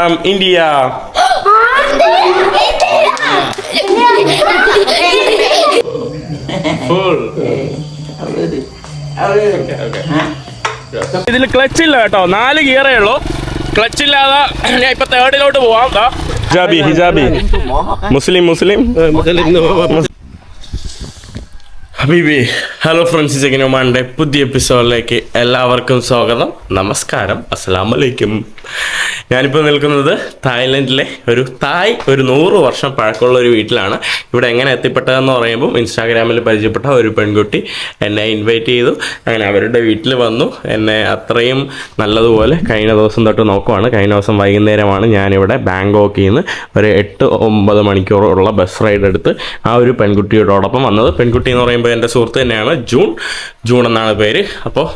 from India. Full. ഇതിൽ clutch ഇല്ല കേട്ടോ, 4 ഗിയറേ ഉള്ളൂ. ക്ലച്ച് ഇല്ലാതെ ഞാൻ ഇപ്പൊ തേർഡിലോട്ട് പോവാം. ഹിജാബി ഹിജാബി മുസ്ലിം ഹബീബി. ഹലോ ഫ്രണ്ട്സ്, ചെക്കിനുമാൻ്റെ പുതിയ എപ്പിസോഡിലേക്ക് എല്ലാവർക്കും സ്വാഗതം. നമസ്കാരം, അസ്സലാമലൈക്കും. ഞാനിപ്പോൾ നിൽക്കുന്നത് തായ്ലൻഡിലെ ഒരു 100 വർഷം പഴക്കമുള്ള ഒരു വീട്ടിലാണ്. ഇവിടെ എങ്ങനെ എത്തിപ്പെട്ടതെന്ന് പറയുമ്പോൾ ഇൻസ്റ്റാഗ്രാമിൽ പരിചയപ്പെട്ട ഒരു പെൺകുട്ടി എന്നെ ഇൻവൈറ്റ് ചെയ്തു. അങ്ങനെ അവരുടെ വീട്ടിൽ വന്നു. എന്നെ അത്രയും നല്ലതുപോലെ കഴിഞ്ഞ ദിവസം തൊട്ട് നോക്കുവാണ്. കഴിഞ്ഞ ദിവസം വൈകുന്നേരമാണ് ഞാനിവിടെ ബാങ്കോക്കിൽ നിന്ന് ഒരു 8-9 മണിക്കൂറുള്ള ബസ് റൈഡ് എടുത്ത് ആ ഒരു പെൺകുട്ടിയോടൊപ്പം വന്നത്. പെൺകുട്ടി എന്ന് പറയുമ്പോൾ എൻ്റെ സുഹൃത്ത് തന്നെയാണ്, ജൂൺ എന്നാണ് പേര്. അപ്പോൾ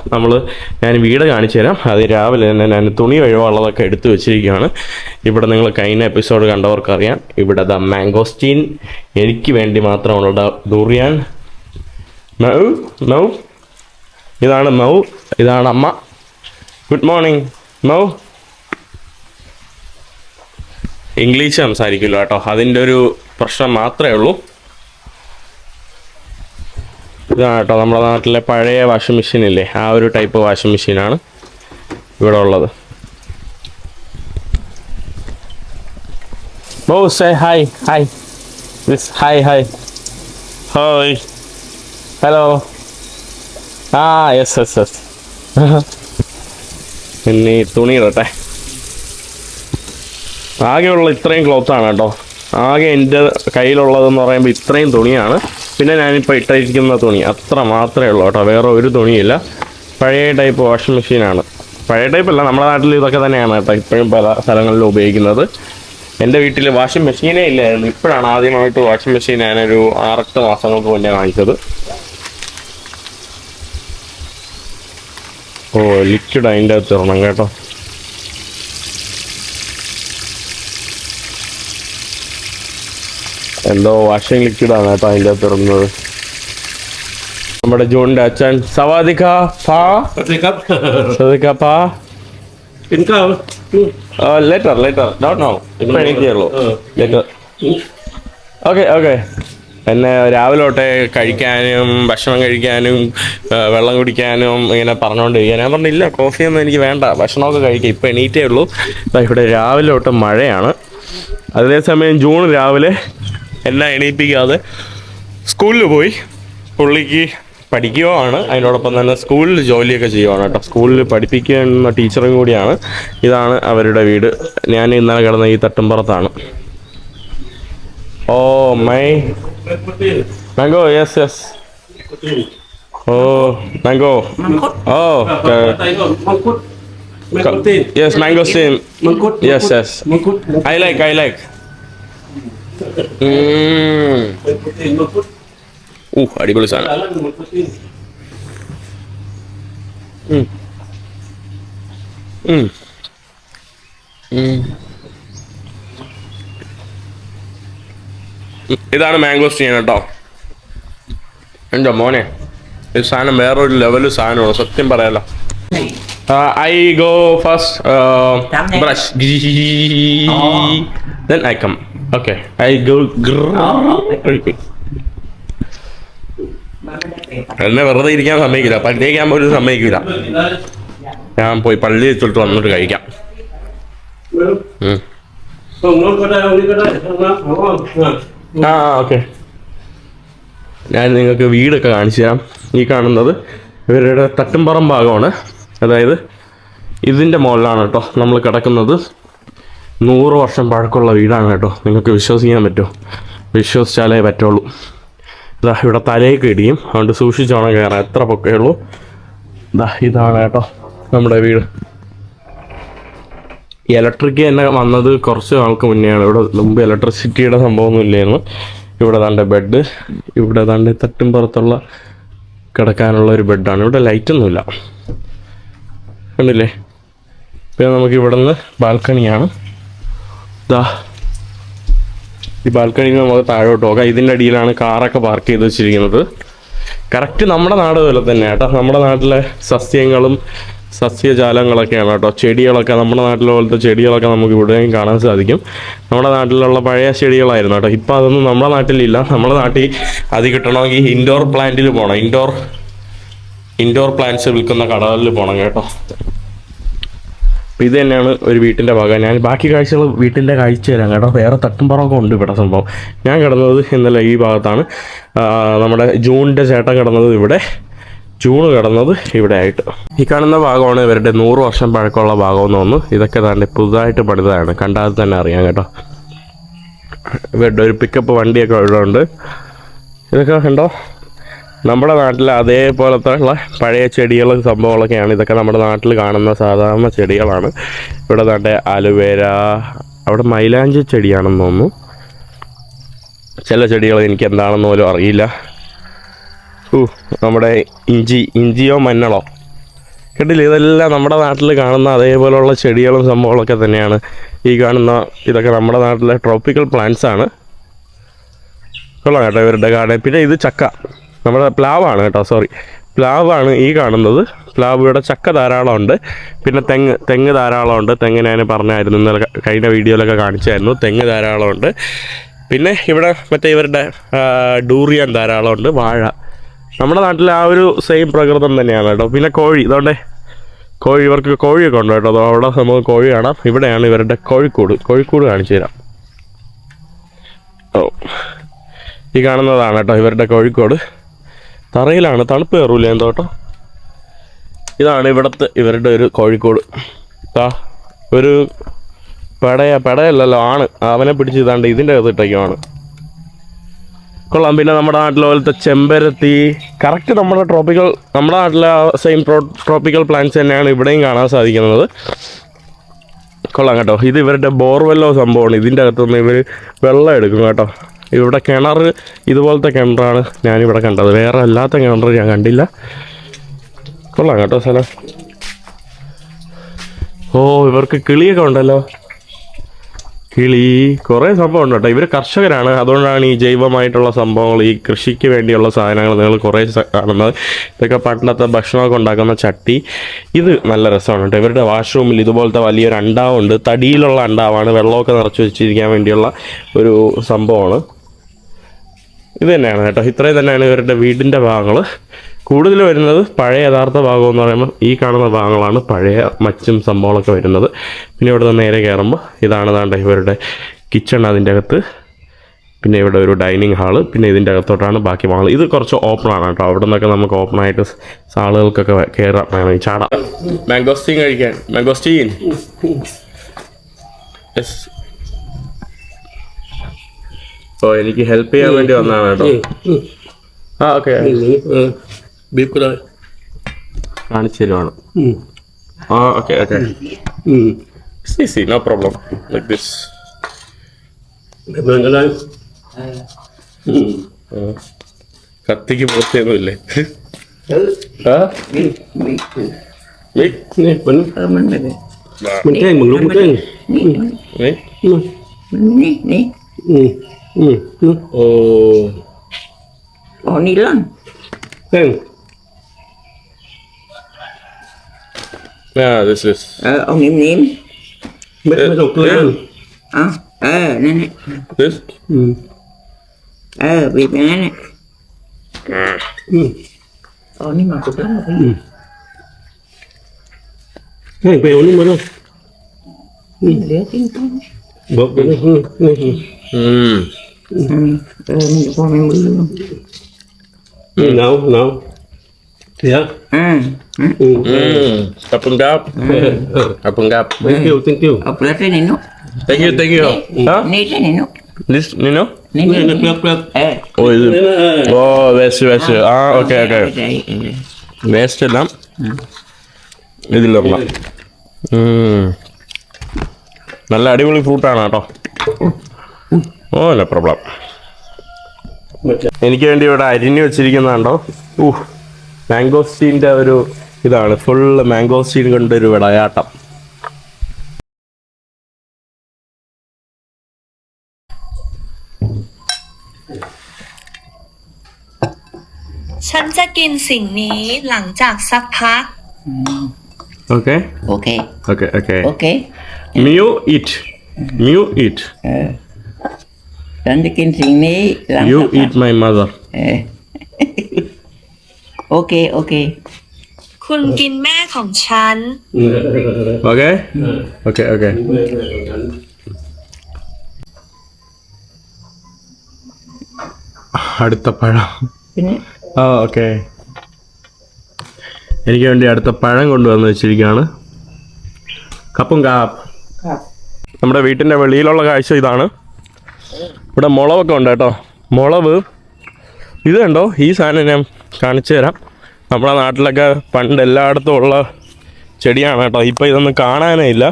ഞാൻ വീട് കാണിച്ചു തരാം. അത് രാവിലെ തന്നെ ഞാൻ തുണി കഴിവുള്ളതൊക്കെ എടുത്തു വെച്ചിരിക്കുകയാണ്. ഇവിടെ നിങ്ങൾ കഴിഞ്ഞ എപ്പിസോഡ് കണ്ടവർക്കറിയാം, ഇവിടെ മാംഗോസ്റ്റീൻ എനിക്ക് വേണ്ടി മാത്രമുള്ള ഡൂറിയാൻ. മൗ ഇതാണ് മൗ, ഇതാണ് അമ്മ. ഗുഡ് മോർണിംഗ് മൗ. ഇംഗ്ലീഷ് സംസാരിക്കില്ല കേട്ടോ, അതിൻ്റെ ഒരു പ്രശ്നം മാത്രമേ ഉള്ളൂ. ഇതാണ് കേട്ടോ നമ്മുടെ നാട്ടിലെ പഴയ വാഷിംഗ് മെഷീനില്ലേ, ആ ഒരു ടൈപ്പ് വാഷിംഗ് മെഷീനാണ് ഇവിടെ ഉള്ളത്. Oh say hi hi hi hi hi hello. Yes പിന്നെ തുണി ഇടട്ടെ. ആകെയുള്ള ഇത്രയും ക്ലോത്താണ് കേട്ടോ, ആകെ എൻ്റെ കയ്യിലുള്ളതെന്ന് പറയുമ്പോൾ ഇത്രയും തുണിയാണ്. പിന്നെ ഞാനിപ്പോൾ ഇട്ടിരിക്കുന്ന തുണി അത്ര മാത്രമേ ഉള്ളൂ കേട്ടോ, വേറെ ഒരു തുണിയില്ല. പഴയ ടൈപ്പ് വാഷിംഗ് മെഷീനാണ്. പഴയ ടൈപ്പല്ല, നമ്മുടെ നാട്ടിൽ ഇതൊക്കെ തന്നെയാണ് കേട്ടോ ഇപ്പോഴും പല സ്ഥലങ്ങളിലും ഉപയോഗിക്കുന്നത്. എൻ്റെ വീട്ടിൽ വാഷിംഗ് മെഷീനേ ഇല്ലായിരുന്നു. ഇപ്പോഴാണ് ആദ്യമായിട്ട് വാഷിംഗ് മെഷീൻ ഞാനൊരു 6-8 മാസങ്ങൾക്ക് മുന്നേ വാങ്ങിച്ചത്. ഓ ലിക്വിഡ് അതിൻ്റെ അകത്ത് ഇടണം കേട്ടോ. എന്തോ വാഷിംഗ് ലിക്വിഡാണ് കേട്ടോ അതിൻ്റെ അകത്ത് ഇടുന്നത്. നമ്മുടെ ജൂണിൻ്റെ അച്ഛൻ സവാദിക്കാ പാ ലേറ്റർ ഡോണ്ട് നോ, ഇപ്പം എണീറ്റുള്ളൂ ലേറ്റർ. ഓക്കെ. എന്നെ രാവിലെ തൊട്ടേ കഴിക്കാനും ഭക്ഷണം കഴിക്കാനും വെള്ളം കുടിക്കാനും ഇങ്ങനെ പറഞ്ഞുകൊണ്ടിരിക്കുക. ഞാൻ പറഞ്ഞില്ല, കോഫിയൊന്നും എനിക്ക് വേണ്ട, ഭക്ഷണമൊക്കെ കഴിക്കാം, ഇപ്പം എണീറ്റേ ഉള്ളൂ. ഇവിടെ രാവിലെ തൊട്ട് മഴയാണ്. അതേസമയം ജൂൺ രാവിലെ എല്ലാം എണീപ്പിക്കാതെ സ്കൂളിൽ പോയി. പുള്ളിക്ക് പഠിക്കുകയാണ്, അതിനോടൊപ്പം തന്നെ സ്കൂളിൽ ജോലിയൊക്കെ ചെയ്യുവാണ് കേട്ടോ. സ്കൂളിൽ പഠിപ്പിക്കുന്ന ടീച്ചറും കൂടിയാണ്. ഇതാണ് അവരുടെ വീട്. ഞാൻ ഇന്നലെ കിടന്ന ഈ തട്ടുംപുറത്താണ്. Oh my mango, yes oh mango, oh yes mangosteen, yes I like. അടിപൊളി സാധനം. ഇതാണ് മാംഗോസ്റ്റീൻ കേട്ടോ. എൻ്റെ മോനെ, ഈ സാധനം വേറൊരു ലെവല് സാധനമാണ്, സത്യം പറയാലോ. I go first brush, then I come. Okay, I go എന്നെ വെറുതെ ഇരിക്കാൻ സമ്മതിക്കില്ല, പല്ല് തേക്കാൻ പോലും സമ്മതിക്കില്ല. ഞാൻ പോയി പള്ളി വെച്ചിട്ട് വന്നിട്ട് കഴിക്കാം. ഓക്കെ, ഞാൻ നിങ്ങൾക്ക് വീടൊക്കെ കാണിച്ചു തരാം. ഈ കാണുന്നത് ഇവരുടെ തട്ടുംപുറം ഭാഗമാണ്. അതായത് ഇതിൻ്റെ മുകളിലാണ് കേട്ടോ നമ്മൾ കിടക്കുന്നത്. 100 വർഷം പഴക്കമുള്ള വീടാണ് കേട്ടോ. നിങ്ങൾക്ക് വിശ്വസിക്കാൻ പറ്റുമോ? വിശ്വസിച്ചാലേ പറ്റുള്ളൂ. ഇതാ ഇവിടെ തലയൊക്കെ ഇടിയും, അതുകൊണ്ട് സൂക്ഷിച്ചോണം കയറാൻ. എത്ര പൊക്കേ ഉള്ളൂ. ഇതാണ് കേട്ടോ നമ്മുടെ വീട്. ഈ ഇലക്ട്രിക് തന്നെ വന്നത് കുറച്ച് നാൾക്ക് മുന്നെയാണ്. ഇവിടെ മുമ്പ് ഇലക്ട്രിസിറ്റിയുടെ സംഭവമൊന്നും ഇല്ലായിരുന്നു. ഇവിടെ ദാണ്ട് ബെഡ്, ഇവിടെ ദാണ്ട് തട്ടുംപുറത്തുള്ള കിടക്കാനുള്ള ഒരു ബെഡാണ്. ഇവിടെ ലൈറ്റൊന്നുമില്ല, കണ്ടില്ലേ? പിന്നെ നമുക്ക് ഇവിടെ നിന്ന് ബാൽക്കണിയാണ്. ഈ ബാൽക്കണിയിൽ നിന്ന് നമുക്ക് താഴോട്ട് പോകാം. ഇതിൻ്റെ അടിയിലാണ് കാറൊക്കെ പാർക്ക് ചെയ്ത് വെച്ചിരിക്കുന്നത്. കറക്റ്റ് നമ്മുടെ നാട് പോലെ തന്നെ കേട്ടോ. നമ്മുടെ നാട്ടിലെ സസ്യങ്ങളും സസ്യജാലങ്ങളൊക്കെയാണ് കേട്ടോ. ചെടികളൊക്കെ നമ്മുടെ നാട്ടിലെ പോലത്തെ ചെടികളൊക്കെ നമുക്ക് ഇവിടെയും കാണാൻ സാധിക്കും. നമ്മുടെ നാട്ടിലുള്ള പഴയ ചെടികളായിരുന്നു കേട്ടോ. ഇപ്പം അതൊന്നും നമ്മുടെ നാട്ടിലില്ല. നമ്മുടെ നാട്ടിൽ അത് കിട്ടണമെങ്കിൽ ഇൻഡോർ പ്ലാന്റിൽ പോകണം. ഇൻഡോർ പ്ലാന്റ്സ് വിൽക്കുന്ന കടകളിൽ പോകണം കേട്ടോ. ഇത് തന്നെയാണ് ഒരു വീട്ടിൻ്റെ ഭാഗം. ഞാൻ ബാക്കി കാഴ്ചകൾ വീട്ടിൻ്റെ കാഴ്ച തരാം കേട്ടോ. വേറെ തട്ടുംപുറമൊക്കെ ഉണ്ട് ഇവിടെ സംഭവം. ഞാൻ കിടന്നത് ഇന്നലെ ഈ ഭാഗത്താണ്. നമ്മുടെ ജൂണിൻ്റെ ചേട്ടൻ കിടന്നത് ഇവിടെ, ജൂണ് കിടന്നത് ഇവിടെ ആയിട്ട്. ഈ കാണുന്ന ഭാഗമാണ് ഇവരുടെ 100 വർഷം പഴക്കമുള്ള ഭാഗമെന്ന് തോന്നുന്നു. ഇതൊക്കെ തന്നെ പുതുതായിട്ട് പണിതാണ്, കണ്ടാൽ തന്നെ അറിയാം കേട്ടോ. ഇവരുടെ ഒരു പിക്കപ്പ് വണ്ടിയൊക്കെ ഇവിടെ ഉണ്ട്. ഇതൊക്കെ കണ്ടോ, നമ്മുടെ നാട്ടിൽ അതേപോലത്തെ ഉള്ള പഴയ ചെടികളും സംഭവങ്ങളൊക്കെയാണ്. ഇതൊക്കെ നമ്മുടെ നാട്ടിൽ കാണുന്ന സാധാരണ ചെടികളാണ്. ഇവിടെ നാട്ടെ അലുവേര, അവിടെ മൈലാഞ്ചി ചെടിയാണെന്ന് തോന്നുന്നു. ചില ചെടികൾ എനിക്ക് എന്താണെന്ന് പോലും അറിയില്ല. നമ്മുടെ ഇഞ്ചിയോ മഞ്ഞളോ കേട്ടില്ല. ഇതെല്ലാം നമ്മുടെ നാട്ടിൽ കാണുന്ന അതേപോലെയുള്ള ചെടികളും സംഭവങ്ങളൊക്കെ തന്നെയാണ് ഈ കാണുന്ന. ഇതൊക്കെ നമ്മുടെ നാട്ടിലെ ട്രോപ്പിക്കൽ പ്ലാന്റ്സ് ആണ്. കൊള്ളാം കേട്ടോ ഇവരുടെ ഗാർഡൻ. പിന്നെ ഇത് ചക്ക, നമ്മുടെ പ്ലാവാണ് കേട്ടോ, പ്ലാവാണ് ഈ കാണുന്നത്. പ്ലാവ്, ഇവിടെ ചക്ക ധാരാളമുണ്ട്. പിന്നെ തെങ്ങ് ധാരാളമുണ്ട്. തെങ്ങ് ഞാൻ പറഞ്ഞായിരുന്നു, ഇന്നലെ കഴിഞ്ഞ വീഡിയോയിലൊക്കെ കാണിച്ചായിരുന്നു. തെങ്ങ് ധാരാളമുണ്ട്. പിന്നെ ഇവിടെ മറ്റേ ഇവരുടെ ഡൂറിയൻ ധാരാളമുണ്ട്. വാഴ, നമ്മുടെ നാട്ടിലെ ആ ഒരു സെയിം പ്രകൃതം തന്നെയാണ് കേട്ടോ. പിന്നെ കോഴി, ഇതോടെ കോഴി, ഇവർക്ക് കോഴിയൊക്കെ ഉണ്ട് കേട്ടോ. അവിടെ നമുക്ക് കോഴി കാണാം. ഇവിടെയാണ് ഇവരുടെ കോഴിക്കൂട് കാണിച്ചു തരാം. ഈ കാണുന്നതാണ് കേട്ടോ ഇവരുടെ കോഴിക്കോട്. തറയിലാണ്, തണുപ്പ് കയറൂല എന്തോ കേട്ടോ. ഇതാണ് ഇവരുടെ ഒരു കോഴിക്കോട്. ഒരു പെടയല്ലല്ലോ, ആണ്. അവനെ പിടിച്ച് ഇതാണ്ട് ഇതിൻ്റെ അകത്തിട്ടേക്കുമാണ്. കൊള്ളാം. പിന്നെ നമ്മുടെ നാട്ടിലെ പോലത്തെ ചെമ്പരത്തി, കറക്റ്റ് നമ്മുടെ നാട്ടിലെ സെയിം ട്രോപ്പിക്കൽ പ്ലാന്റ്സ് തന്നെയാണ് ഇവിടെയും കാണാൻ സാധിക്കുന്നത്. കൊള്ളാം കേട്ടോ. ഇത് ഇവരുടെ ബോർവെല്ലോ സംഭവമാണ്. ഇതിൻ്റെ അകത്തുനിന്ന് ഇവർ വെള്ളം എടുക്കും കേട്ടോ. ഇവിടെ കിണർ, ഇതുപോലത്തെ കിണറാണ് ഞാനിവിടെ കണ്ടത്. വേറെ അല്ലാത്ത കിണർ ഞാൻ കണ്ടില്ല. കൊള്ളാം കേട്ടോ സ്ഥലം. ഇവർക്ക് കിളിയൊക്കെ ഉണ്ടല്ലോ. കിളി, കുറേ സംഭവം ഉണ്ട് കേട്ടോ. ഇവർ കർഷകരാണ്. അതുകൊണ്ടാണ് ഈ ജൈവമായിട്ടുള്ള സംഭവങ്ങൾ, ഈ കൃഷിക്ക് വേണ്ടിയുള്ള സാധനങ്ങൾ നിങ്ങൾ കുറേ കാണുന്നത്. ഇതൊക്കെ പണ്ടത്തെ ഭക്ഷണമൊക്കെ ഉണ്ടാക്കുന്ന ചട്ടി. ഇത് നല്ല രസമാണ് കേട്ടോ. ഇവരുടെ വാഷ്റൂമിൽ ഇതുപോലത്തെ വലിയൊരു അണ്ടാവുണ്ട്. തടിയിലുള്ള അണ്ടാവാണ്. വെള്ളമൊക്കെ നിറച്ച് വെച്ചിരിക്കാൻ വേണ്ടിയുള്ള ഒരു സംഭവമാണ്. ഇത് തന്നെയാണ് കേട്ടോ. ഇത്രയും തന്നെയാണ് ഇവരുടെ വീടിൻ്റെ ഭാഗങ്ങൾ. കൂടുതൽ വരുന്നത് പഴയ യഥാർത്ഥ ഭാഗം എന്ന് പറയുമ്പോൾ ഈ കാണുന്ന ഭാഗങ്ങളാണ് പഴയ മച്ചും സംഭവങ്ങളൊക്കെ വരുന്നത്. പിന്നെ ഇവിടെ നിന്ന് നേരെ കയറുമ്പോൾ ഇതാണ് താണ്ട ഇവരുടെ കിച്ചൺ, അതിൻ്റെ അകത്ത്. പിന്നെ ഇവിടെ ഒരു ഡൈനിങ് ഹാള്. പിന്നെ ഇതിൻ്റെ അകത്തോട്ടാണ് ബാക്കി ഭാഗങ്ങൾ. ഇത് കുറച്ച് ഓപ്പണാണ് കേട്ടോ. അവിടെ നിന്നൊക്കെ നമുക്ക് ഓപ്പണായിട്ട് ആളുകൾക്കൊക്കെ കയറാം, ചാടാം. മാംഗോസ്റ്റീൻ കഴിക്കാൻ. Mangosteen, yes. എനിക്ക് ഹെൽപ്പ് ചെയ്യാൻ വേണ്ടി വന്നതാണ് കേട്ടോ. ഓക്കെ, കാണിച്ചു തരുവാണ്. Okay, no problem. Like this. കത്തിക്ക് പൂർത്തിയൊന്നുമില്ലേ? Ni lang. Yeah, this is. Ông Niệm. Mấy dầu cưa. Nè. This. Vì bé nè. Ni mà cũng lắm rồi. Hey, bèo nó mới đâu. Để tiếng con. Bớt nó. Con em mưa luôn. No. Yeah. Kapungap. Thank you. Ở plate này nó. Thank you. Huh? Ni cái này nó. This, Nino? Ni. Is it? Waste. Okay. Waste എല്ലാം ഇതിലിടണം. നല്ല അടിപൊളി ഫ്രൂട്ടാണ് കേട്ടോ. No problem. എനിക്ക് വേണ്ടി ഇവിടെ അരിഞ്ഞു വെച്ചിരിക്കുന്നതാണ്ടോ. മാംഗോസ്റ്റീൻ്റെ ഒരു ഇതാണ്. ഫുള്ള് മാംഗോസ്റ്റീൻ കൊണ്ടൊരു വിളയാട്ടം.ฉันจะกินสิ่งนี้หลังจากสักพัก okay Okay. Okay okay Okay. മ്യൂ ഇറ്റ് മ്യൂ ഇറ്റ്ฉันจะกินสิ่งนี้หลัง you สักพัก eat my mother โอเคโอเค คุณกินแม่ของฉัน okay okay okay അടുത്ത പഴം പിന്നെ ആ ഓക്കെ എനിക്ക് വേണ്ടി അടുത്ത പഴം കൊണ്ടുവന്ന് വെച്ചിരിക്കുകയാണ് കപ്പും കാപ്പ് നമ്മുടെ വീട്ടിൻ്റെ വെളിയിലുള്ള കാഴ്ച ഇതാണ്. ഇവിടെ മുളകൊക്കെ ഉണ്ട് കേട്ടോ. മുളക് ഇത് കണ്ടോ, ഈ സാധനം ഞാൻ കാണിച്ചു തരാം. നമ്മുടെ നാട്ടിലൊക്കെ പണ്ട് എല്ലായിടത്തും ഉള്ള ചെടിയാണ് കേട്ടോ. ഇപ്പോൾ ഇതൊന്നും കാണാനേ ഇല്ല.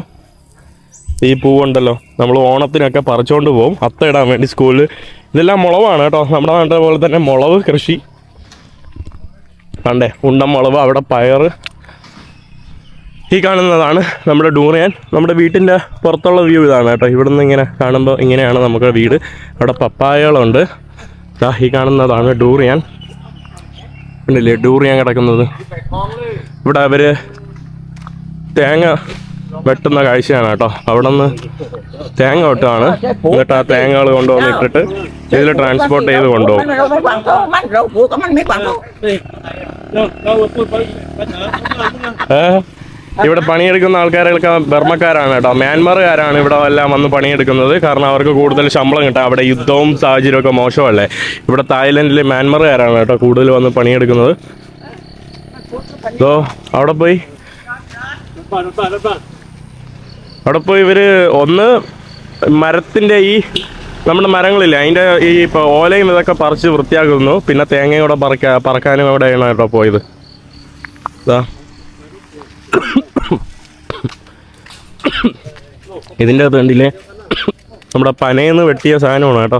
ഈ പൂവുണ്ടല്ലോ, നമ്മൾ ഓണത്തിനൊക്കെ പറിച്ചുകൊണ്ട് പോകും അത്ത ഇടാൻ വേണ്ടി സ്കൂളിൽ. ഇതെല്ലാം മുളവാണ് കേട്ടോ. നമ്മുടെ നാട്ടിലെ പോലെ തന്നെ മുളക് കൃഷി കണ്ടേ, ഉണ്ടൻ മുളക്, അവിടെ പയർ. ഈ കാണുന്നതാണ് നമ്മുടെ ഡൂറിയാൻ. നമ്മുടെ വീട്ടിൻ്റെ പുറത്തുള്ള വ്യൂ ഇതാണ് കേട്ടോ. ഇവിടെ നിന്ന് ഇങ്ങനെ കാണുമ്പോൾ ഇങ്ങനെയാണ് നമുക്ക് വീട്. അവിടെ പപ്പായകളുണ്ട്. ഈ കാണുന്നതാണ് ഡൂറിയാൻ. ഉണ്ടല്ലേ ഡൂറിയാൻ കിടക്കുന്നത്. ഇവിടെ അവർ തേങ്ങ വെട്ടുന്ന കാഴ്ചയാണ് കേട്ടോ. അവിടെ നിന്ന് തേങ്ങ വെട്ടുകയാണ്. എന്നിട്ട് ആ തേങ്ങകൾ കൊണ്ടുവന്ന് ഇട്ടിട്ട് ഇതിൽ ട്രാൻസ്പോർട്ട് ചെയ്ത് കൊണ്ടുപോകും. เราไม่ฟังเขามันเราพูดกับมันไม่ฟังเขา ഇവിടെ പണിയെടുക്കുന്ന ആൾക്കാരൊക്കെ ബർമ്മക്കാരാണ് കേട്ടോ. മ്യാൻമാറുകാരാണ് ഇവിടെ എല്ലാം വന്ന് പണിയെടുക്കുന്നത്. കാരണം അവർക്ക് കൂടുതൽ ശമ്പളം കിട്ടാം. അവിടെ യുദ്ധവും സാഹചര്യമൊക്കെ മോശമല്ലേ. ഇവിടെ തായ്ലൻഡിൽ മ്യാൻമാറുകാരാണ് കേട്ടോ കൂടുതൽ വന്ന് പണിയെടുക്കുന്നത്. അവിടെ പോയി ഇവർ ഒന്ന് മരത്തിൻ്റെ ഈ നമ്മുടെ മരങ്ങളില്ലേ അതിൻ്റെ ഈ ഇപ്പോൾ ഓലയും ഇതൊക്കെ പറിച്ച് വൃത്തിയാക്കുന്നു. പിന്നെ തേങ്ങയും കൂടെ പറക്കാനും അവിടെയാണ് കേട്ടോ പോയത്. ഇതിൻ്റെ കണ്ടില്ലേ, നമ്മുടെ പനയെന്ന് വെട്ടിയ സാധനമാണ് കേട്ടോ.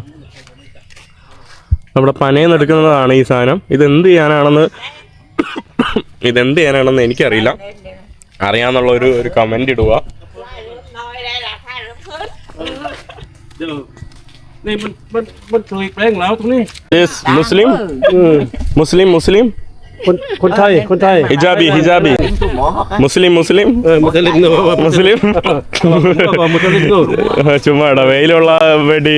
നമ്മുടെ പനയെന്ന് എടുക്കുന്നതാണ് ഈ സാധനം. ഇതെന്ത് ചെയ്യാനാണെന്ന് എനിക്കറിയില്ല. അറിയാന്നുള്ള ഒരു കമന്റ് ഇടുക. മുസ്ലിം മുസ്ലിം മുസ്ലിം คนไทย ഹിജാബി മുസ്ലിം മുസ്ലിം മുസ്ലിം മുസ്ലിം ചുമ്മാടാ വെയിലുള്ള വേണ്ടി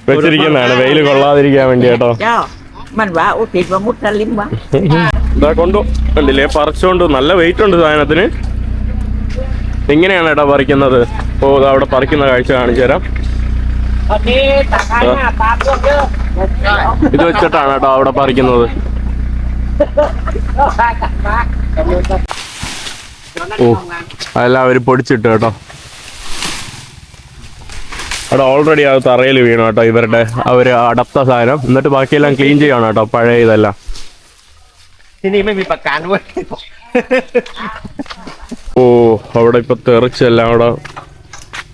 വെച്ചിരിക്കുന്നതാണ്. വെയിൽ കൊള്ളാതിരിക്കാൻ വേണ്ടി കേട്ടോ. เจ้ามันว่าอุติดว่ามุสลิมวะ ഇതാ കൊണ്ടു കണ്ടില്ലേ, പറിച്ചുകൊണ്ട്. നല്ല വെയിറ്റ് ഉണ്ട് സാധനത്തിന്. ഇങ്ങനെയാണ് കേട്ടോ പറിക്കുന്നത്. അപ്പോൾ അവിടെ പറിക്കുന്ന കാഴ്ച കാണിച്ചു തരാം. ഇത് വെച്ചിട്ടാണ് കേട്ടോ അവിടെ പറിക്കുന്നത്. ഓ അതെല്ലാം അവർ പൊടിച്ചിട്ട് കേട്ടോ. അവിടെ ഓൾറെഡി അത് തറയിൽ വീണു കേട്ടോ ഇവരുടെ അവർ അടത്ത സാധനം. എന്നിട്ട് ബാക്കിയെല്ലാം ക്ലീൻ ചെയ്യണം കേട്ടോ, പഴയ ഇതെല്ലാം. ที่นี่ไม่มีประกันด้วย ഓ അവിടെ ഇപ്പൊ തെറിച്ചെല്ലാം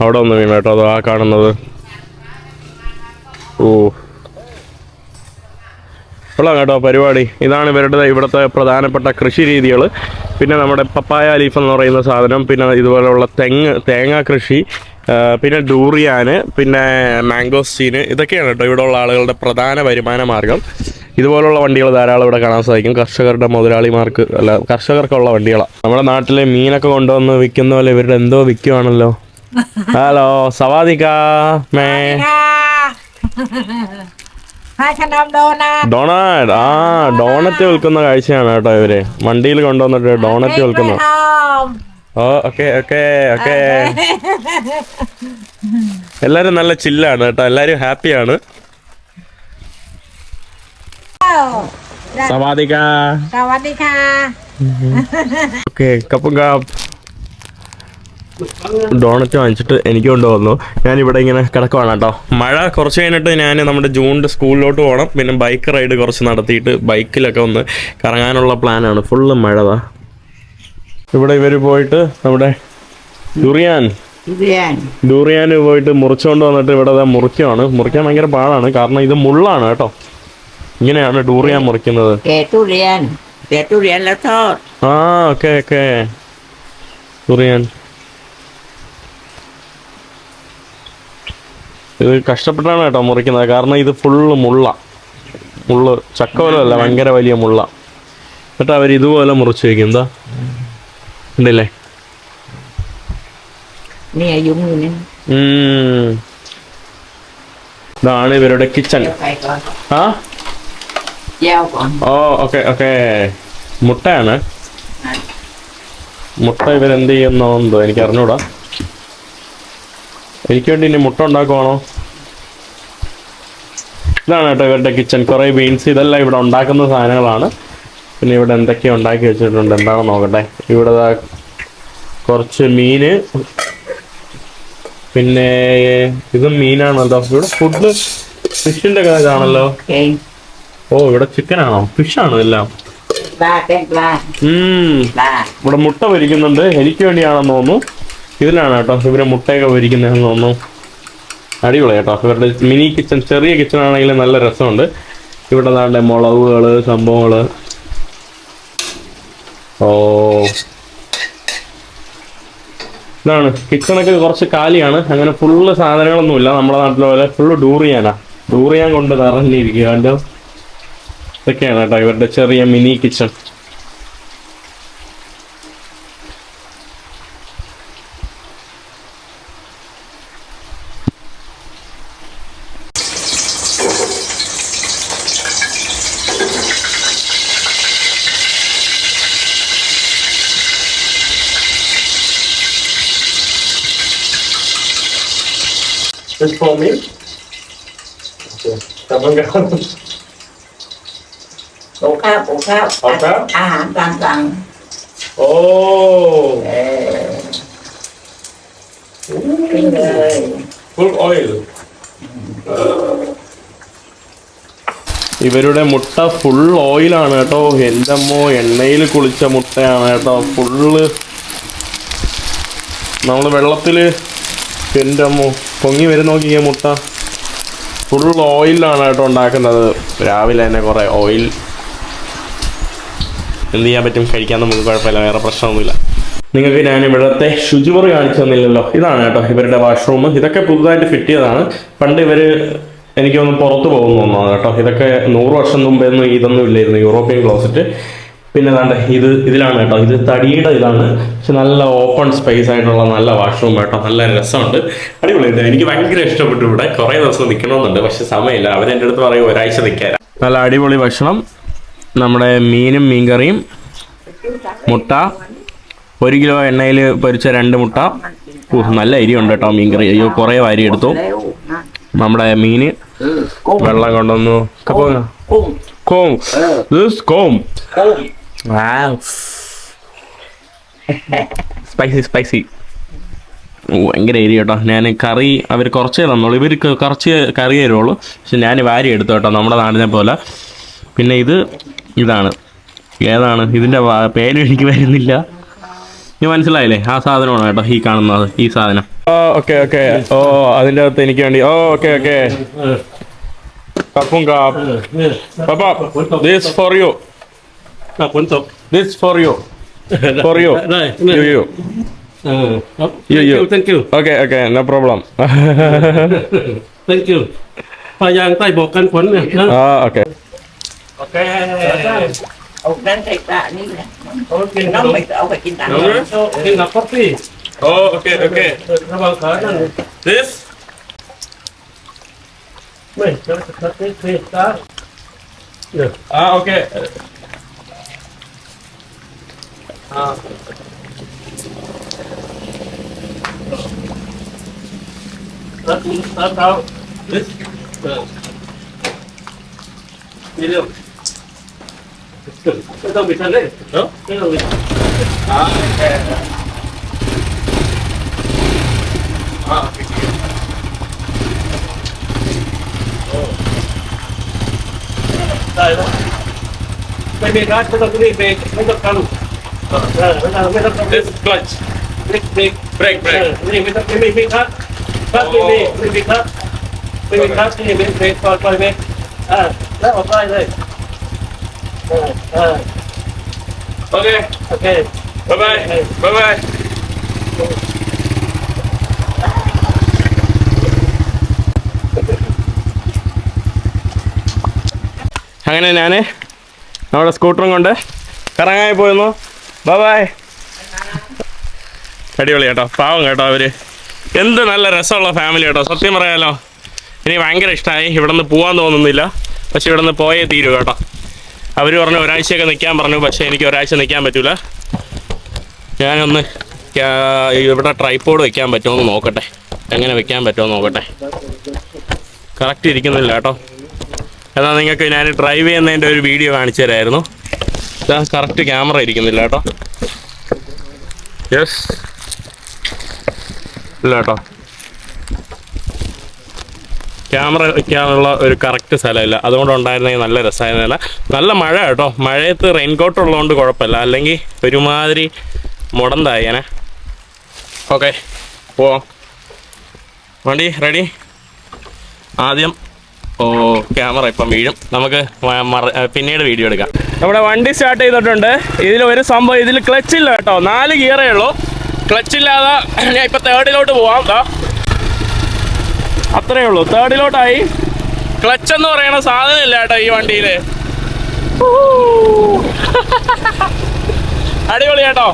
അവിടെ ഒന്ന് വീണു കേട്ടോ. അത് ആ കാണുന്നത്. ഓ കൊള്ളാം കേട്ടോ പരിപാടി. ഇതാണ് ഇവിടുത്തെ പ്രധാനപ്പെട്ട കൃഷി രീതികൾ. പിന്നെ നമ്മുടെ പപ്പായ ലീഫ് എന്ന് പറയുന്ന സാധനം, പിന്നെ ഇതുപോലെയുള്ള തേങ്ങ കൃഷി, പിന്നെ ഡൂറിയാന്, പിന്നെ മാംഗോസ്റ്റീന്. ഇതൊക്കെയാണ് കേട്ടോ ഇവിടെയുള്ള ആളുകളുടെ പ്രധാന വരുമാന മാർഗം. ഇതുപോലുള്ള വണ്ടികൾ ധാരാളം ഇവിടെ കാണാൻ സാധിക്കും. കർഷകർക്കുള്ള വണ്ടികളാണ്. നമ്മുടെ നാട്ടിലെ മീനൊക്കെ കൊണ്ടുവന്ന് വിൽക്കുന്ന പോലെ ഇവരുടെ എന്തോ വിൽക്കുവാണല്ലോ. Hello സവാദിക്കാ may Donald. ഡോണറ്റ് വിൽക്കുന്ന കാഴ്ചയാണ് കേട്ടോ ഇവര്. വണ്ടിയിൽ കൊണ്ടുവന്നിട്ട് ഡോണറ്റ് വിൽക്കുന്നു. Okay okay okay. എല്ലാരും നല്ല ചില്ലാണ് കേട്ടോ. എല്ലാരും ഹാപ്പിയാണ്. സവാദിക്കാ. ഓക്കെ കപ്പും കാപ്പ്. ഡോണറ്റ് വാങ്ങിച്ചിട്ട് എനിക്ക് കൊണ്ടുവന്നു. ഞാനിവിടെ ഇങ്ങനെ കിടക്കുവാണ് കേട്ടോ. മഴ കുറച്ച് കഴിഞ്ഞിട്ട് ഞാൻ നമ്മുടെ ജൂണിൻ്റെ സ്കൂളിലോട്ട് പോകണം. പിന്നെ ബൈക്ക് റൈഡ് കുറച്ച് നടത്തിയിട്ട് ബൈക്കിലൊക്കെ ഒന്ന് കറങ്ങാനുള്ള പ്ലാനാണ്. ഫുള്ള് മഴതാ. ഇവിടെ ഇവർ പോയിട്ട് നമ്മുടെ ഡൂറിയാൻ പോയിട്ട് മുറിച്ചുകൊണ്ട് വന്നിട്ട് ഇവിടെ മുറിക്കാൻ ഭയങ്കര പാടാണ്. കാരണം ഇത് മുള്ളാണ് കേട്ടോ. ഇങ്ങനെയാണ് ഡൂറിയാൻ മുറിക്കുന്നത്. แกะทุเรียนแล้วทอด ഓക്കെ ഓക്കെ. ഡൂറിയാൻ ഇത് കഷ്ടപ്പെട്ടാണ് കേട്ടോ മുറിക്കുന്നത്. കാരണം ഇത് ഫുള്ള് മുള്ള് ചക്ക പോലെ അല്ല, ഭയങ്കര വലിയ മുള്ള. എന്നിട്ട് അവർ ഇതുപോലെ മുറിച്ച് വയ്ക്കും. എന്താ ഉണ്ടല്ലേ, Nè dùng người nè. ഇതാണ് ഇവരുടെ കിച്ചൺ. Phải coi. ആ Dao còn. ഓ ഓക്കെ ഓക്കെ. മുട്ടയാണ്. മുട്ട ഇവരെന്ത് ചെയ്യുന്നോ എന്തോ എനിക്ക് അറിഞ്ഞൂടാ. എനിക്ക് വേണ്ടി ഇനി മുട്ട ഉണ്ടാക്കുവാണോ? ഇതാണ് കേട്ടോ ഇവരുടെ കിച്ചൺ. കുറേ ബീൻസ് ഇതെല്ലാം ഇവിടെ ഉണ്ടാക്കുന്ന സാധനങ്ങളാണ്. പിന്നെ ഇവിടെ എന്തൊക്കെയോ ഉണ്ടാക്കി വെച്ചിട്ടുണ്ട്, എന്താണെന്ന് നോക്കട്ടെ. ഇവിടെ കുറച്ച് മീന്, പിന്നെ ഇതും മീനാണല്ലോ. ഇവിടെ ഫുഡ് ഫിഷിന്റെ ഇതാണല്ലോ. Okay. ഓ ഇവിടെ ചിക്കനാണോ ഫിഷാണോ എല്ലാം? Ba cái ba. Ba. ഇവിടെ മുട്ട പൊരിക്കുന്നുണ്ട്, എനിക്ക് വേണ്ടിയാണെന്ന് തോന്നുന്നു. ഇതിലാണ് കേട്ടോ ഇവര് മുട്ടയൊക്കെ പൊരിക്കുന്നതെന്ന് തോന്നുന്നു. അടിപൊളി കേട്ടോ ഇവരുടെ മിനി കിച്ചൺ. ചെറിയ കിച്ചൺ ആണെങ്കിലും നല്ല രസമുണ്ട്. ഇവിടെ നാട്ടെ മുളകുകള് സംഭവങ്ങള്. ഓ ഇതാണ് കിച്ചണൊക്കെ കുറച്ച് കാലിയാണ്. അങ്ങനെ ഫുള്ള് സാധനങ്ങളൊന്നുമില്ല. നമ്മുടെ നാട്ടിലെ പോലെ ഫുള്ള് ഡൂറിയാൻ കൊണ്ട് നിറഞ്ഞിരിക്കുക. അതിൻ്റെ ഇതൊക്കെയാണ് കേട്ടോ ഇവരുടെ ചെറിയ mini kitchen. It's for me. Okay. Cảm ơn các con. Bổ khao. Bổ khao. Toàn toàn. Oh, Kinh ơi. full oil. ഇവരുടെ മുട്ട ഫുൾ ഓയിലാണ് കേട്ടോ. എൻ്റെ അമ്മോ, എണ്ണയിൽ കുളിച്ച മുട്ടയാണ് കേട്ടോ. ഫുള്ള് നമ്മൾ വെള്ളത്തിൽ എൻ്റെ അമ്മോ പൊങ്ങി വരും നോക്കിയ മുട്ട. ഫുൾ ഓയിലാണ് കേട്ടോ ഉണ്ടാക്കുന്നത്. രാവിലെ തന്നെ കുറേ ഓയിൽ. എന്ത് ചെയ്യാൻ പറ്റും, കഴിക്കാൻ നമുക്ക് കുഴപ്പമില്ല, വേറെ പ്രശ്നമൊന്നുമില്ല. നിങ്ങൾക്ക് ഞാൻ ഇവിടുത്തെ ശുചിമുറി കാണിച്ചു തന്നില്ലല്ലോ. ഇതാണ് കേട്ടോ ഇവരുടെ വാഷ്റൂം. ഇതൊക്കെ പുതുതായിട്ട് ഫിറ്റ് ചെയ്തതാണ്. പണ്ട് ഇവർ എനിക്കൊന്ന് പുറത്ത് പോകുന്നു തോന്നുന്നു കേട്ടോ. ഇതൊക്കെ 100 വർഷം മുമ്പൊന്നും ഇതൊന്നും ഇല്ലായിരുന്നു, യൂറോപ്യൻ ക്ലോസറ്റ്. പിന്നെ അതാണ്ട് ഇതിലാണ് കേട്ടോ. ഇത് തടിയുടെ ഇതാണ്, പക്ഷെ നല്ല ഓപ്പൺ സ്പേസ് ആയിട്ടുള്ള നല്ല വാഷ്റൂം കേട്ടോ. നല്ല രസമുണ്ട്, അടിപൊളിയുണ്ട്. എനിക്ക് ഭയങ്കര ഇഷ്ടപ്പെട്ടു. ഇവിടെ കുറേ ദിവസം നിൽക്കണമെന്നുണ്ട്, പക്ഷെ സമയമില്ല. അവരെൻ്റെ അടുത്ത് പറയും ഒരാഴ്ച നിൽക്കാൻ. നല്ല അടിപൊളി ഭക്ഷണം. നമ്മുടെ മീനും മീൻകറിയും, മുട്ട, 1 കിലോ എണ്ണയിൽ പൊരിച്ച 2 മുട്ട. നല്ല അരിയുണ്ട് കേട്ടോ മീൻകറി. അയ്യോ കുറേ അരി എടുത്തു. നമ്മുടെ മീന് വെള്ളം കൊണ്ടൊന്നു സ്പൈസി. ഭയങ്കര എരി കേട്ടോ. ഞാൻ കറി അവർ കുറച്ചേ തന്നോളൂ. ഇവർക്ക് കുറച്ച് കറി തരുള്ളൂ, പക്ഷെ ഞാൻ വാരി എടുത്തു കേട്ടോ, നമ്മുടെ നാടിനെ പോലെ. പിന്നെ ഇതാണ് ഏതാണ് ഇതിൻ്റെ പേര് എനിക്ക് വരുന്നില്ല. നീ മനസ്സിലായില്ലേ? ആ സാധനമാണ് കേട്ടോ ഈ കാണുന്നത്, ഈ സാധനം. ഓക്കെ. ഓ അതിൻ്റെ അകത്ത് എനിക്ക് വേണ്ടി. ഓക്കെ. കപ്പും കാപ്പ്. This for you. This for you. For you. You. Thank you. Okay, no problem. Thank you. พยางใต้บอกกันฝนเนี่ยนะ Okay. Ông đang thịt ra đi nè. Okay. Nó mày ông phải chín tặng. Cái là coffee. Okay. ระวังขานั่น This. ไม่จะตัดเศษตาเนี่ย Okay. ตัดเท้า This. นี่เรื่องไม่ต้องบิดทันเลยไม่ต้องบิด ได้แล้วไม่มีการไม่ต้องรีบเบรกไม่ต้องกันไม่ต้อง This clutch. เบรก Break. นี่ไม่ต้องไม่มีครับไม่มีครับนี่เบรกปล่อยเบรกแล้วออกได้เลยOkay. โอเค Bye-bye. അങ്ങനെ ഞാൻ നമ്മുടെ സ്കൂട്ടറും കൊണ്ട് കറങ്ങാൻ പോയിരുന്നു. By. അടിപൊളി കേട്ടോ. പാവം കേട്ടോ അവര്. എന്ത് നല്ല രസമുള്ള ഫാമിലി കേട്ടോ, സത്യം പറയാലോ. എനിക്ക് ഭയങ്കര ഇഷ്ടമായി. ഇവിടെ നിന്ന് പോകാൻ തോന്നുന്നില്ല, പക്ഷെ ഇവിടെ നിന്ന് പോയേ തീരൂ കേട്ടോ. അവർ പറഞ്ഞു ഒരാഴ്ചയൊക്കെ നിൽക്കാൻ പറഞ്ഞു, പക്ഷേ എനിക്ക് ഒരാഴ്ച നിൽക്കാൻ പറ്റില്ല. ഞാനൊന്ന് ഇവിടെ ട്രൈപോഡ് വെക്കാൻ പറ്റുമോ എന്ന് നോക്കട്ടെ, എങ്ങനെ വെക്കാൻ പറ്റുമോ എന്ന് നോക്കട്ടെ. കറക്റ്റ് ഇരിക്കുന്നില്ല കേട്ടോ. എന്നാൽ നിങ്ങൾക്ക് ഞാൻ ഡ്രൈവ് ചെയ്യുന്നതിൻ്റെ ഒരു വീഡിയോ കാണിച്ചു തരായിരുന്നു. കറക്റ്റ് ക്യാമറ ഇരിക്കുന്നില്ല കേട്ടോ. യെസ്, ഇല്ല കേട്ടോ, ക്യാമറ വയ്ക്കാനുള്ള ഒരു കറക്റ്റ് സ്ഥലമില്ല. അതുകൊണ്ട് ഉണ്ടായിരുന്നെങ്കിൽ നല്ല രസമായിരുന്നില്ല. നല്ല മഴ കേട്ടോ. മഴയത്ത് റെയിൻകോട്ട് ഉള്ളതുകൊണ്ട് കുഴപ്പമില്ല, അല്ലെങ്കിൽ ഒരുമാതിരി മുടന്തായേനെ. ഓക്കെ, പോവാം. വണ്ടി റെഡി. ആദ്യം ക്യാമറ ഇപ്പം വീഴും, നമുക്ക് പിന്നീട് വീഡിയോ എടുക്കാം. നമ്മുടെ വണ്ടി സ്റ്റാർട്ട് ചെയ്തിട്ടുണ്ട്. ഇതിൽ ഒരു സംഭവം, ഇതിൽ ക്ലച്ചില്ല കേട്ടോ. 4 ഗിയറേ ഉള്ളൂ. ക്ലച്ചില്ലാതെ ഞാൻ ഇപ്പം തേർഡിലോട്ട് പോവാം. അത്രയേ ഉള്ളൂ, തേർഡിലോട്ടായി. ക്ലച്ച് എന്ന് പറയുന്ന സാധനം ഇല്ല കേട്ടോ ഈ വണ്ടിയിൽ. അടിപൊളി കേട്ടോ.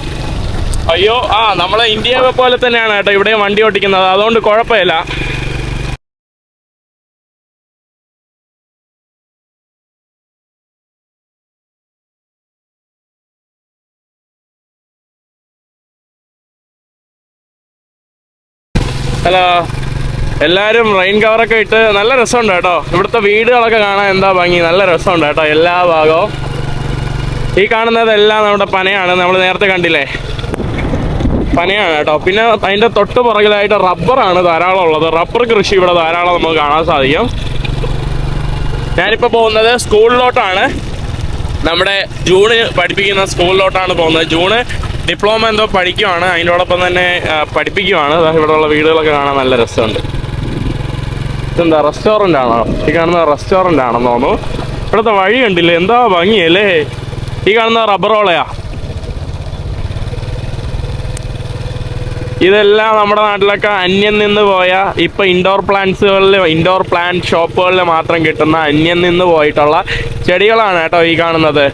അയ്യോ, നമ്മളെ ഇന്ത്യയെ പോലെ തന്നെയാണ് കേട്ടോ ഇവിടെ വണ്ടി ഓടിക്കുന്നത്, അതുകൊണ്ട് കുഴപ്പമില്ല. ഹലോ, എല്ലാവരും റെയിൻ കവറൊക്കെ ഇട്ട് നല്ല രസമുണ്ട് കേട്ടോ. ഇവിടുത്തെ വീടുകളൊക്കെ കാണാൻ എന്താ ഭംഗി, നല്ല രസമുണ്ട് കേട്ടോ. എല്ലാ ഭാഗവും ഈ കാണുന്നതെല്ലാം നമ്മുടെ പനയാണ്. നമ്മൾ നേരത്തെ കണ്ടില്ലേ, പനയാണ് കേട്ടോ. പിന്നെ അതിൻ്റെ തൊട്ട് പുറകിലായിട്ട് റബ്ബറാണ് ധാരാളം ഉള്ളത്. റബ്ബർ കൃഷി ഇവിടെ ധാരാളം നമുക്ക് കാണാൻ സാധിക്കും. ഞാനിപ്പോൾ പോകുന്നത് സ്കൂളിലോട്ടാണ്. നമ്മുടെ ജൂണ് പഠിപ്പിക്കുന്ന സ്കൂളിലോട്ടാണ് പോകുന്നത്. ജൂണ് ഡിപ്ലോമ എന്തോ പഠിക്കുവാണ്, അതിനോടൊപ്പം തന്നെ പഠിപ്പിക്കുവാണ്. ഇവിടെയുള്ള വീടുകളൊക്കെ കാണാൻ നല്ല രസമുണ്ട്. ഇതെന്താ റെസ്റ്റോറൻ്റ് ആണോ? ഈ കാണുന്ന റെസ്റ്റോറൻ്റ് ആണെന്ന് തോന്നുന്നു. ഇവിടുത്തെ വഴി കണ്ടില്ലേ, എന്താ ഭംഗിയല്ലേ. ഈ കാണുന്ന റബ്ബറോളയാ. ഇതെല്ലാം നമ്മുടെ നാട്ടിലൊക്കെ അന്യം നിന്ന് പോയ, ഇപ്പം ഇൻഡോർ പ്ലാന്റ് ഷോപ്പുകളിൽ മാത്രം കിട്ടുന്ന അന്യം നിന്ന് പോയിട്ടുള്ള ചെടികളാണ് കേട്ടോ ഈ കാണുന്നത്.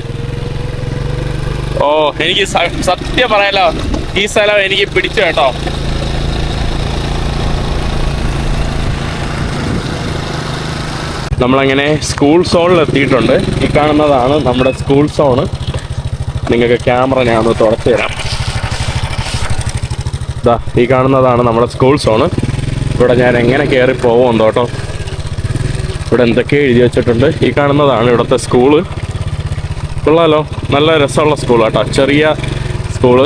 എനിക്ക് സത്യം പറയാലോ, ഈ സ്ഥലം എനിക്ക് പിടിച്ചു കേട്ടോ. നമ്മളങ്ങനെ സ്കൂൾ സോണിൽ എത്തിയിട്ടുണ്ട്. ഈ കാണുന്നതാണ് നമ്മുടെ സ്കൂൾ സോണ്. നിങ്ങൾക്ക് ക്യാമറ ഞാൻ ഒന്ന് തുറച്ചു തരാം. ഈ കാണുന്നതാണ് നമ്മുടെ സ്കൂൾ സോണ്. ഇവിടെ ഞാൻ എങ്ങനെ കയറി പോകുമെന്ന് കേട്ടോ. ഇവിടെ എന്തൊക്കെ എഴുതി വെച്ചിട്ടുണ്ട്. ഈ കാണുന്നതാണ് ഇവിടുത്തെ സ്കൂള്. കൊള്ളാലോ, നല്ല രസമുള്ള സ്കൂളാട്ടോ, ചെറിയ സ്കൂള്.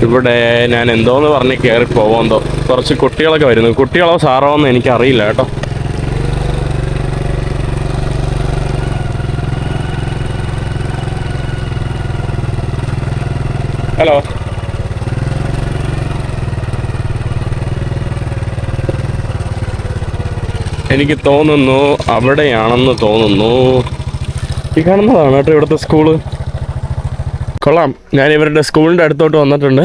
ഇവിടെ ഞാൻ എന്തോന്ന് പറഞ്ഞ് കയറി പോകുമെന്തോ. കുറച്ച് കുട്ടികളൊക്കെ വരുന്നു. കുട്ടികളോ സാറോ എന്ന് എനിക്കറിയില്ല കേട്ടോ. ഹലോ, എനിക്ക് തോന്നുന്നു അവിടെയാണെന്ന് തോന്നുന്നു. ഈ കാണുന്നതാണ് കേട്ടോ ഇവിടുത്തെ സ്കൂള്. കൊള്ളാം. ഞാൻ ഇവരുടെ സ്കൂളിൻ്റെ അടുത്തോട്ട് വന്നിട്ടുണ്ട്.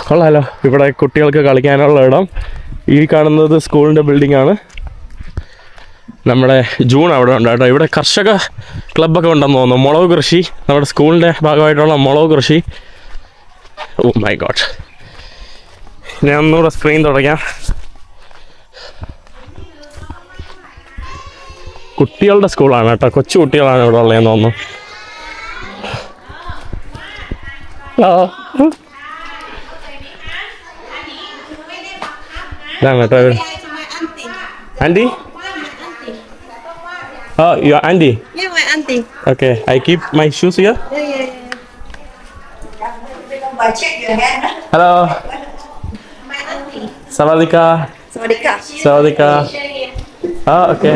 കൊള്ളാലോ, ഇവിടെ കുട്ടികൾക്ക് കളിക്കാനുള്ള ഇടം. ഈ കാണുന്നത് സ്കൂളിൻ്റെ ബിൽഡിംഗ് ആണ്. നമ്മുടെ ജൂൺ അവിടെ ഉണ്ട് കേട്ടോ. ഇവിടെ കർഷക ക്ലബ്ബൊക്കെ ഉണ്ടെന്ന് തോന്നുന്നു. മുളക് കൃഷി, നമ്മുടെ സ്കൂളിൻ്റെ ഭാഗമായിട്ടുള്ള മുളക് കൃഷി. ഓ മൈ ഗോഡ്, ഞാൻ ഒന്നുകൂടെ സ്ക്രീൻ തുടങ്ങാം. കുട്ടികളുടെ സ്കൂളാണ് കേട്ടോ, കൊച്ചു കുട്ടികളാണ് ഇവിടെ ഉള്ളതെന്ന് തോന്നുന്നു. ഇതാണ് കേട്ടോ anti. your auntie? Yeah, my auntie. Okay, I keep my shoes here. Yeah. Check your hand. Hello. My auntie. Sawadika. Sawadika. Sawadika. Okay.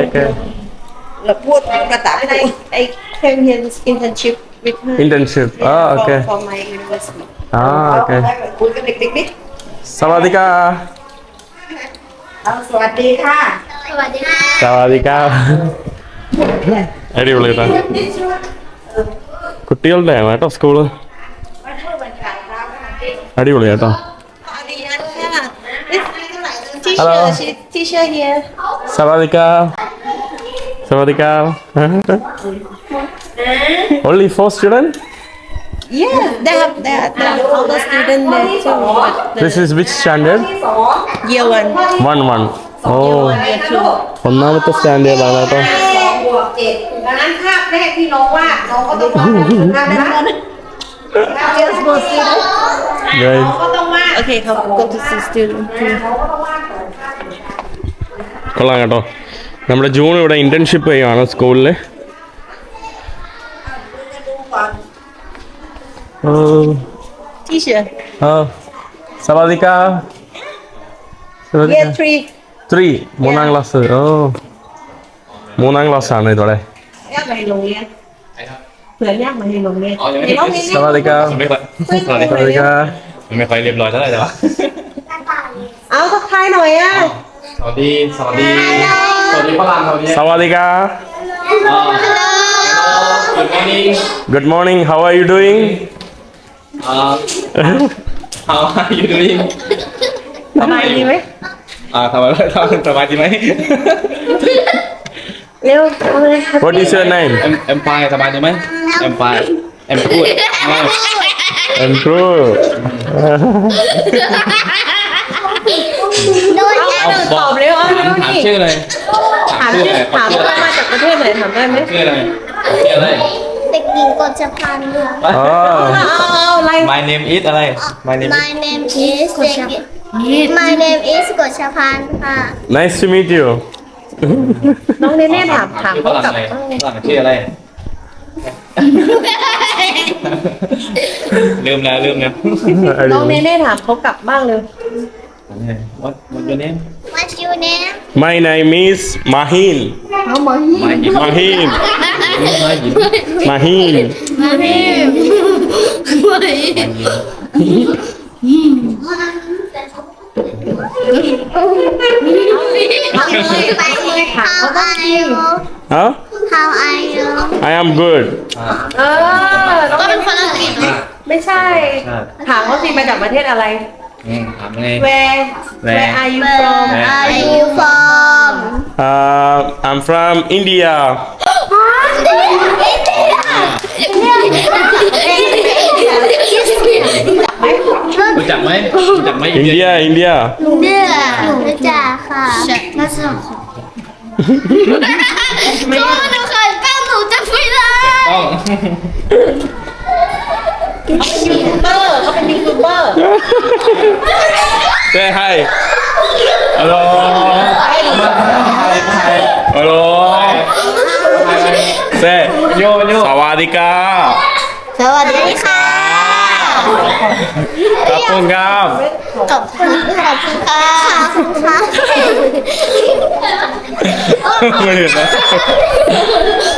I came here this internship with her. Internship. Okay. For my university. Okay. Sawadika. Sawadika. Sawadika. അടിപൊളി കേട്ടോ. കുട്ടികളുടെ കേട്ടോ school. അടിപൊളി കേട്ടോ. Hello. Teacher here. Sawadika. Sawadika. Only 4 students? Yes, they have all the students there too. But This is which standard? year one. 1 oh Year two. ഒന്നാമത്തെ standard ആണ് കേട്ടോ. ดังนั้นภาพแรกที่น้องวาดน้องก็ต้องวาดภาพนั้นเจอสโมสร Guys, ก็ต้องวาด Okay, go to see student too. കൊള്ളാം കേട്ടോ. നമ്മുടെ June ഇവിടെ internship ചെയ്യുവാണ് സ്കൂളിൽ. Teacher. സവാദിക്ക. Year three. 3 മൂന്നാം ക്ലാസ്. ഓ 3-ാം ക്ലാസ് ആണ് ഇതോടെ. แยกไปโรงเรียนเผื่อแยกมาในโรงเรียนในโรงเรียน สวัสดีครับ ไม่ค่อย สวัสดีครับ ไม่ค่อยเรียบร้อยเท่าไหร่แต่ว่า เอาทักทายหน่อยอ่ะ สวัสดีฝรั่งสวัสดี สวัสดีครับ Good morning Good morning. How are you doing? How are you doing สบายดีไหม สบายดีไหม เร็วเอาเลย What is your name? เอ็มพายสบายดีไหมเอ็มพายเอ็มพูด I'm true. ตอบเร็วเอาเร็ว ถาม นี่ ชื่อเลย ถามชื่อถามว่ามาจากประเทศไหนถามได้ไหม ชื่ออะไรชื่ออะไร เด็กหญิงกฎชพันธ์ค่ะ Oh, เอาอะไร My name is อะไร My name is My name is เด็กหญิง My name is กฎชพันธ์ค่ะ nice to meet you. น้องเนเน่ถาม ฝรั่ง เขากลับ อะไรฝรั่งชื่ออะไรลืมแล้ว น้องเนเน่ถามเขากลับบ้างเลย What your name What's your name My name is Mahin. Mahin. Mahin. ถามเขาบ้าง How are you Huh? How are you I am good. เออน้อง ก็เป็นคนอังกฤษเหรอ ไม่ใช่ ถามเขาสิมาจากประเทศอะไร ถามไง Where are you from Where are you from I'm from India. รู้จักไหม India, India. เดือรู้จักค่ะน่าสนุกก็หนูเคยแป้งหนูจะไม่ได้ ต้อง เขาเป็นยูทูบเบอร์ Say hi. Hello. Hello. Say โย สวัสดีครับ สวัสดีค่ะ ขอบคุณครับ ขอบคุณค่ะขอบคุณค่ะ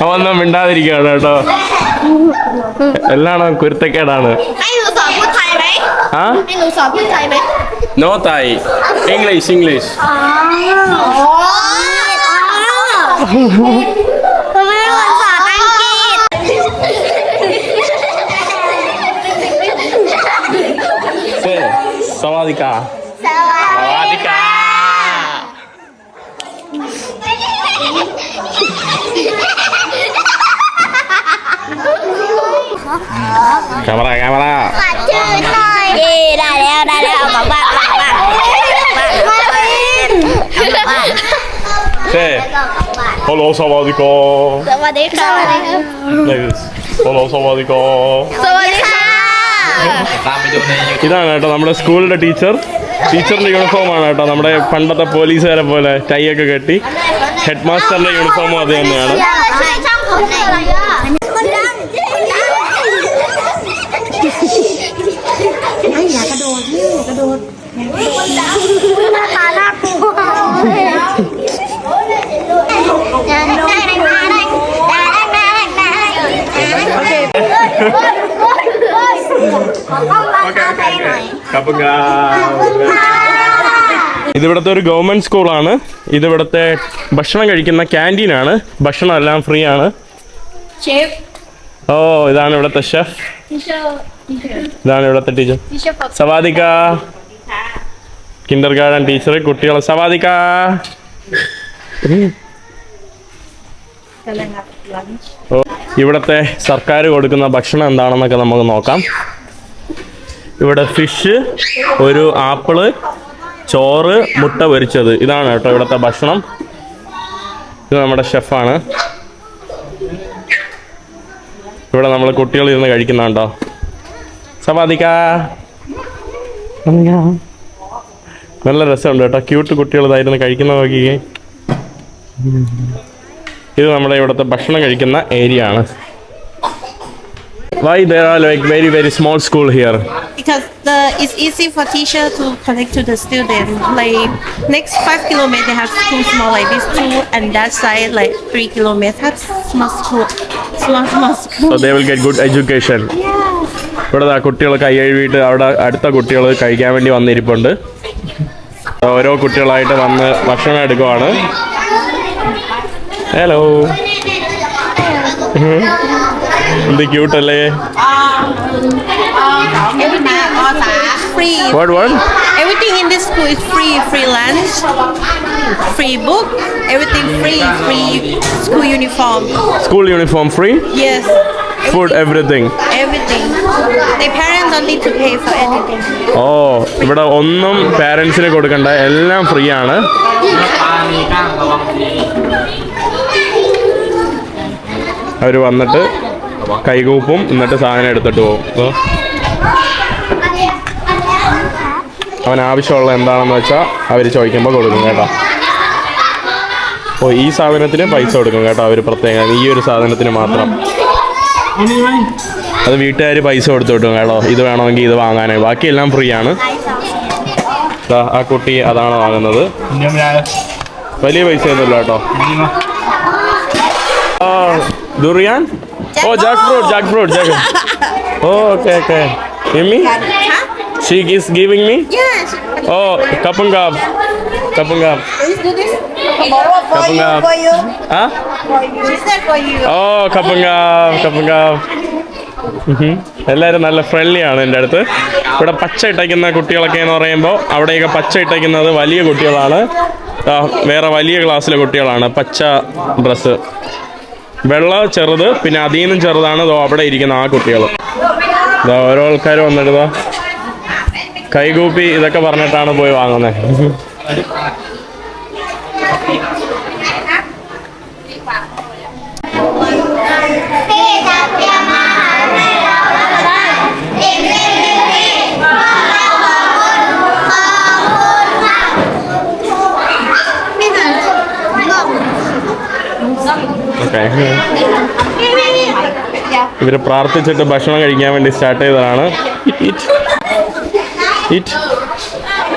അവന്നും മിണ്ടാതിരിക്കുകയാണ് കേട്ടോ. എല്ലാം കുരുത്തക്കേടാണ്. ให้หนูสอนพูดไทยไหม ആให้หนูสอนพูดไทยไหม no തായ് English English. อ๋อทำไมไม่ภาษาอังกฤษ สวัสดีครับ สวัสดีค่ะ Kamera kamera. ขอชื่อหน่อยได้แล้วเอามาบ้านเอามาบ้าน Say hello สวัสดีครับ สวัสดีค่ะ Nice. Hello สวัสดีครับ สวัสดีค่ะ ตามไปดูใน ഇതാണ് കേട്ടോ നമ്മുടെ സ്കൂളിലെ ടീച്ചറിന്റെ uniform ആണ് കേട്ടോ. നമ്മുടെ പണ്ടത്തെ പോലീസുകാരെ പോലെ ടൈ ഒക്കെ കെട്ടി. ഹെഡ് മാസ്റ്ററിന്റെ യൂണിഫോമും അത് തന്നെയാണ്. ชื่อช่องผมไหนอ่ะคนดังอย่ากระโดดคนดังหน้าตาน่ากลัวഇതിവിടുത്തെ ഒരു ഗവൺമെന്റ് സ്കൂളാണ്. ഇതിവിടുത്തെ ഭക്ഷണം കഴിക്കുന്ന ക്യാൻറ്റീനാണ്. ഭക്ഷണം എല്ലാം ഫ്രീ ആണ്. ഓ ഇതാണ് ഇവിടുത്തെ ഷെഫ്. ഇതാണ് ഇവിടുത്തെ ടീച്ചർ. സവാദിക്ക കിൻഡർ ഗാർഡൻ ടീച്ചർ. കുട്ടികളെ സവാദിക്ക lunch. ഇവിടുത്തെ സർക്കാർ കൊടുക്കുന്ന ഭക്ഷണം എന്താണെന്നൊക്കെ നമുക്ക് നോക്കാം. ഇവിടെ ഫിഷ്, ഒരു ആപ്പിള്, ചോറ്, മുട്ട പൊരിച്ചത്, ഇതാണ് കേട്ടോ ഇവിടുത്തെ ഭക്ഷണം. ഇത് നമ്മുടെ ഷെഫാണ്. ഇവിടെ നമ്മൾ കുട്ടികൾ ഇരുന്ന് കഴിക്കുന്നുണ്ടോ? സവാദിക്ക, നല്ല രസമുണ്ട് കേട്ടോ. ക്യൂട്ട് കുട്ടികൾ ഇതായിരുന്നു കഴിക്കുന്ന നോക്കിയേ. ഇത് നമ്മുടെ ഇവിടുത്തെ ഭക്ഷണം കഴിക്കുന്ന ഏരിയ ആണ്. Why there are like very very small school here? Because it's easy for teacher to connect to the student. Like next 5 kilometers they have school small like this two, and that side like 3 kilometers small school. Small school. So they will get good education. ഇവിടെ കുട്ടികൾ കൈ കഴുകിയിട്ട് അവിടെ അടുത്ത കുട്ടികൾ കഴിക്കാൻ വേണ്ടി വന്നിരിപ്പുണ്ട്. ഓരോ കുട്ടികളായിട്ട് വന്ന് ഭക്ഷണം എടുക്കുവാണ്. ഹലോ, എന്ത് ക്യൂട്ടല്ലേ? Free. What? Everything in this school is free. Free lunch, free book, everything free. Free school uniform. School uniform free? Yes. Food, everything. Everything. The parents don't need to pay for anything. ഇവിടെ ഒന്നും പാരൻസിന് കൊടുക്കണ്ട, എല്ലാം free ആണ്. അവർ വന്നിട്ട് കൈകൂപ്പും, എന്നിട്ട് സാധനം എടുത്തിട്ട് പോകും. അപ്പോൾ അവൻ ആവശ്യമുള്ള എന്താണെന്ന് വെച്ചാൽ അവർ ചോദിക്കുമ്പോൾ കൊടുക്കും കേട്ടോ. ഈ സാധനത്തിന് പൈസ കൊടുക്കും കേട്ടോ അവർ പ്രത്യേകം, ഈ ഒരു സാധനത്തിന് മാത്രം. അത് വീട്ടുകാർ പൈസ കൊടുത്തു കിട്ടും കേട്ടോ. ഇത് വേണമെങ്കിൽ ഇത് വാങ്ങാനായി, ബാക്കിയെല്ലാം ഫ്രീ ആണ്. ആ കുട്ടി അതാണ് വാങ്ങുന്നത്. വലിയ പൈസ ഒന്നുമില്ല കേട്ടോ. Durian, jackfruit. Okay. Mimi? She is giving me? Yes. Kapungab. Let's do this. Kapungab. For you. Huh? She said for you. Kapungab. എല്ലാവരും നല്ല ഫ്രണ്ട്ലി ആണ് എൻ്റെ അടുത്ത്. ഇവിടെ പച്ച ഇട്ടയ്ക്കുന്ന കുട്ടികളൊക്കെ എന്ന് പറയുമ്പോൾ അവിടെയൊക്കെ പച്ച ഇട്ടയ്ക്കുന്നത് വലിയ കുട്ടികളാണ്. വേറെ വലിയ ക്ലാസ്സിലെ കുട്ടികളാണ്. പച്ച ഡ്രസ്സ്, വെള്ള ചെറുത്, പിന്നെ അതിൽ നിന്നും ചെറുതാണ് അവിടെ ഇരിക്കുന്ന ആ കുട്ടികൾ. ഓരോ ആൾക്കാർ വന്നിട്ട് കൈകൂപ്പി ഇതൊക്കെ പറഞ്ഞിട്ടാണ് പോയി വാങ്ങുന്നത്. ഇവര് പ്രാർത്ഥിച്ചിട്ട് ഭക്ഷണം കഴിക്കാൻ വേണ്ടി സ്റ്റാർട്ട് ചെയ്തതാണ്.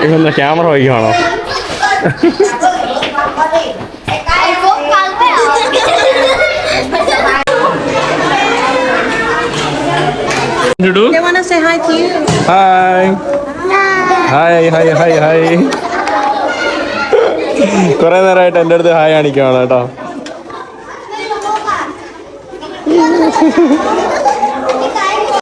ഇതെന്താ ക്യാമറ വയ്ക്കുവാണോ? They want to say hi to you. Hi. കുറെ നേരമായിട്ട് എൻ്റെ അടുത്ത് ഹായ് കാണിക്കുവാണ് കേട്ടോ.